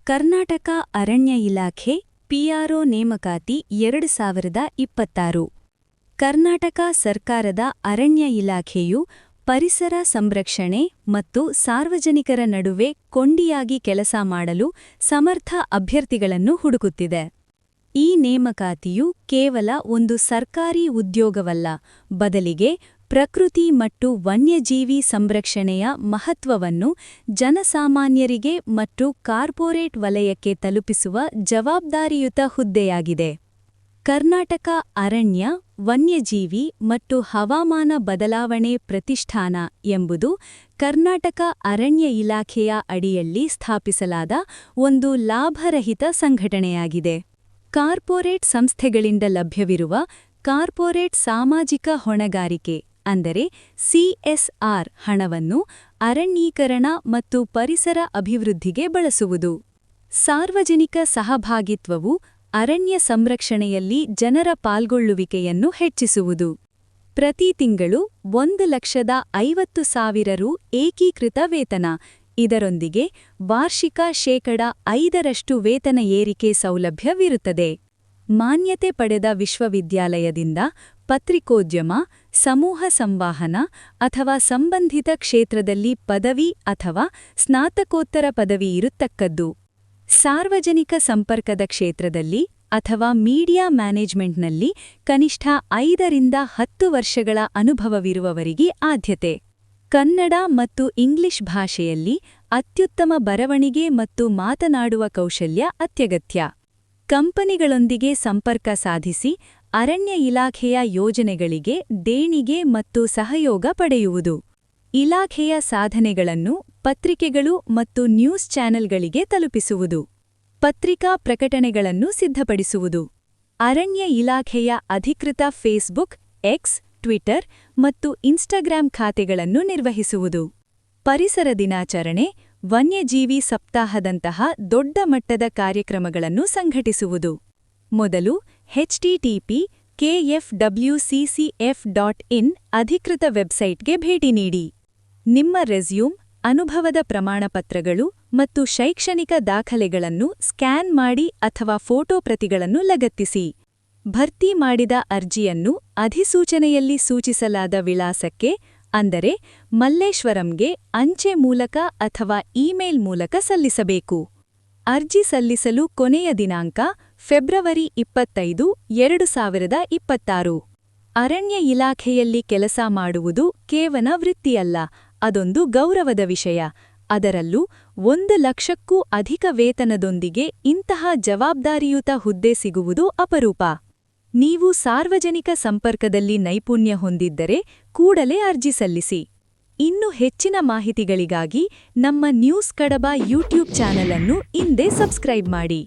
ಕರ್ನಾಟಕ ಅರಣ್ಯ ಇಲಾಖೆ ಪಿಆರ್ಒ ನೇಮಕಾತಿ 2026 ಕರ್ನಾಟಕ ಸರ್ಕಾರದ ಅರಣ್ಯ ಇಲಾಖೆಯು ಪರಿಸರ ಸಂರಕ್ಷಣೆ ಮತ್ತು ಸಾರ್ವಜನಿಕರ ನಡುವೆ ಕೊಂಡಿಯಾಗಿ ಕೆಲಸ ಮಾಡಲು ಸಮರ್ಥ ಅಭ್ಯರ್ಥಿಗಳನ್ನು ಹುಡುಕುತ್ತಿದೆ. ಈ ನೇಮಕಾತಿಯು ಕೇವಲ ಒಂದು ಸರ್ಕಾರಿ ಉದ್ಯೋಗವಲ್ಲ, ಬದಲಿಗೆ ಪ್ರಕೃತಿ ಮತ್ತು ವನ್ಯಜೀವಿ ಸಂರಕ್ಷಣೆಯ ಮಹತ್ವವನ್ನು ಜನಸಾಮಾನ್ಯರಿಗೆ ಮತ್ತು ಕಾರ್ಪೊರೇಟ್ ವಲಯಕ್ಕೆ ತಲುಪಿಸುವ ಜವಾಬ್ದಾರಿಯುತ ಹುದ್ದೆಯಾಗಿದೆ. ಕರ್ನಾಟಕ ಅರಣ್ಯ, ವನ್ಯಜೀವಿ ಮತ್ತು ಹವಾಮಾನ ಬದಲಾವಣೆ ಪ್ರತಿಷ್ಠಾನ ಎಂಬುದು ಕರ್ನಾಟಕ ಅರಣ್ಯ ಇಲಾಖೆಯ ಅಡಿಯಲ್ಲಿ ಸ್ಥಾಪಿಸಲಾದ ಒಂದು ಲಾಭರಹಿತ ಸಂಘಟನೆಯಾಗಿದೆ. ಕಾರ್ಪೊರೇಟ್ ಸಂಸ್ಥೆಗಳಿಂದ ಲಭ್ಯವಿರುವ ಕಾರ್ಪೊರೇಟ್ ಸಾಮಾಜಿಕ ಹೊಣೆಗಾರಿಕೆ ಅಂದರೆ ಸಿಎಸ್ಆರ್ ಹಣವನ್ನು ಅರಣ್ಯೀಕರಣ ಮತ್ತು ಪರಿಸರ ಅಭಿವೃದ್ಧಿಗೆ ಬಳಸುವುದು. ಸಾರ್ವಜನಿಕ ಸಹಭಾಗಿತ್ವವು ಅರಣ್ಯ ಸಂರಕ್ಷಣೆಯಲ್ಲಿ ಜನರ ಪಾಲ್ಗೊಳ್ಳುವಿಕೆಯನ್ನು ಹೆಚ್ಚಿಸುವುದು. ಪ್ರತಿ ತಿಂಗಳು 1,50,000 ರು ಏಕೀಕೃತ ವೇತನ, ಇದರೊಂದಿಗೆ ವಾರ್ಷಿಕ ಶೇಕಡ 5% ವೇತನ ಏರಿಕೆ ಸೌಲಭ್ಯವಿರುತ್ತದೆ. ಮಾನ್ಯತೆ ಪಡೆದ ವಿಶ್ವವಿದ್ಯಾಲಯದಿಂದ ಪತ್ರಿಕೋದ್ಯಮ, ಸಮೂಹ ಸಂವಹನ ಅಥವಾ ಸಂಬಂಧಿತ ಕ್ಷೇತ್ರದಲ್ಲಿ ಪದವಿ ಅಥವಾ ಸ್ನಾತಕೋತ್ತರ ಪದವಿ ಇರತಕ್ಕದ್ದು. ಸಾರ್ವಜನಿಕ ಸಂಪರ್ಕದ ಕ್ಷೇತ್ರದಲ್ಲಿ ಅಥವಾ ಮೀಡಿಯಾ ಮ್ಯಾನೇಜ್ಮೆಂಟ್ನಲ್ಲಿ ಕನಿಷ್ಠ 5 ರಿಂದ 10 ವರ್ಷಗಳ ಅನುಭವವಿರುವವರಿಗೆ ಆದ್ಯತೆ. ಕನ್ನಡ ಮತ್ತು ಇಂಗ್ಲಿಷ್ ಭಾಷೆಯಲ್ಲಿ ಅತ್ಯುತ್ತಮ ಬರವಣಿಗೆ ಮತ್ತು ಮಾತನಾಡುವ ಕೌಶಲ್ಯ ಅತ್ಯಗತ್ಯ. ಕಂಪನಿಗಳೊಂದಿಗೆ ಸಂಪರ್ಕ ಸಾಧಿಸಿ ಅರಣ್ಯ ಇಲಾಖೆಯ ಯೋಜನೆಗಳಿಗೆ ದೇಣಿಗೆ ಮತ್ತು ಸಹಯೋಗ ಪಡೆಯುವುದು. ಇಲಾಖೆಯ ಸಾಧನೆಗಳನ್ನು ಪತ್ರಿಕೆಗಳು ಮತ್ತು ನ್ಯೂಸ್ ಚಾನೆಲ್ಗಳಿಗೆ ತಲುಪಿಸುವುದು. ಪತ್ರಿಕಾ ಪ್ರಕಟಣೆಗಳನ್ನು ಸಿದ್ಧಪಡಿಸುವುದು. ಅರಣ್ಯ ಇಲಾಖೆಯ ಅಧಿಕೃತ ಫೇಸ್ಬುಕ್, ಎಕ್ಸ್, ಟ್ವಿಟರ್ ಮತ್ತು ಇನ್ಸ್ಟಾಗ್ರಾಂ ಖಾತೆಗಳನ್ನು ನಿರ್ವಹಿಸುವುದು. ಪರಿಸರ ದಿನಾಚರಣೆ, ವನ್ಯಜೀವಿ ಸಪ್ತಾಹದಂತಹ ದೊಡ್ಡ ಮಟ್ಟದ ಕಾರ್ಯಕ್ರಮಗಳನ್ನು ಸಂಘಟಿಸುವುದು. ಮೊದಲು http://kfwccf.in ಅಧಿಕೃತ ವೆಬ್ಸೈಟ್ಗೆ ಭೇಟಿ ನೀಡಿ. ನಿಮ್ಮ ರೆಸ್ಯೂಮ್, ಅನುಭವದ ಪ್ರಮಾಣಪತ್ರಗಳು ಮತ್ತು ಶೈಕ್ಷಣಿಕ ದಾಖಲೆಗಳನ್ನು ಸ್ಕ್ಯಾನ್ ಮಾಡಿ ಅಥವಾ ಫೋಟೋ ಪ್ರತಿಗಳನ್ನು ಲಗತ್ತಿಸಿ. ಭರ್ತಿ ಮಾಡಿದ ಅರ್ಜಿಯನ್ನು ಅಧಿಸೂಚನೆಯಲ್ಲಿ ಸೂಚಿಸಲಾದ ವಿಳಾಸಕ್ಕೆ, ಅಂದರೆ ಮಲ್ಲೇಶ್ವರಂಗೆ ಅಂಚೆ ಮೂಲಕ ಅಥವಾ ಇಮೇಲ್ ಮೂಲಕ ಸಲ್ಲಿಸಬೇಕು. ಅರ್ಜಿ ಸಲ್ಲಿಸಲು ಕೊನೆಯ ದಿನಾಂಕ ಫೆಬ್ರವರಿ 25, 2026. ಅರಣ್ಯ ಇಲಾಖೆಯಲ್ಲಿ ಕೆಲಸ ಮಾಡುವುದು ಕೇವಲ ವೃತ್ತಿಯಲ್ಲ, ಅದೊಂದು ಗೌರವದ ವಿಷಯ. ಅದರಲ್ಲೂ 1,00,000ಕ್ಕೂ ಅಧಿಕ ವೇತನದೊಂದಿಗೆ ಇಂತಹ ಜವಾಬ್ದಾರಿಯುತ ಹುದ್ದೆ ಸಿಗುವುದು ಅಪರೂಪ. ನೀವು ಸಾರ್ವಜನಿಕ ಸಂಪರ್ಕದಲ್ಲಿ ನೈಪುಣ್ಯ ಹೊಂದಿದ್ದರೆ ಕೂಡಲೇ ಅರ್ಜಿ ಸಲ್ಲಿಸಿ. ಇನ್ನು ಹೆಚ್ಚಿನ ಮಾಹಿತಿಗಳಿಗಾಗಿ ನಮ್ಮ ನ್ಯೂಸ್ ಕಡಬ ಯೂಟ್ಯೂಬ್ ಚಾನೆಲ್ ಅನ್ನು ಇಂದೇ ಸಬ್ಸ್ಕ್ರೈಬ್ ಮಾಡಿ.